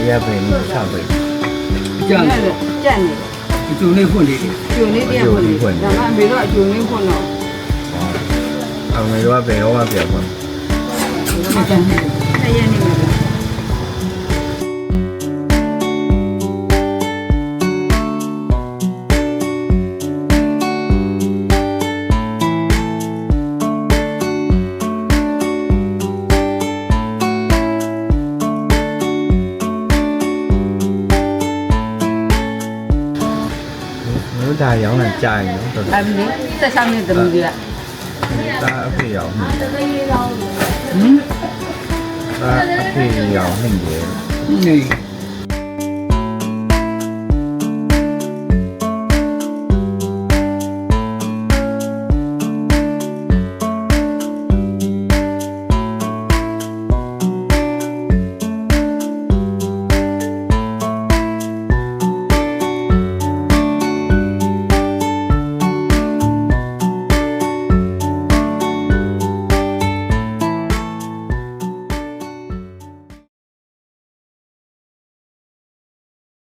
也陪你上陪。ကြံ အဲ့ တယ် ဒါကြက်နေ အကျိုးလေးဖွင့်နေတယ် ကျုံလေးတည်းဖွင့်နေဒါမှမေတော့အကျုံလေးဖွင့်တော့ 啊，没多陪我别混。 တရက်နေမှာ 你大羊来加一个，都是 အဲ့ဒီတက်ဆောင်နေသမီးတွေက 大配羊， ဟင် 大配羊那个。 နေ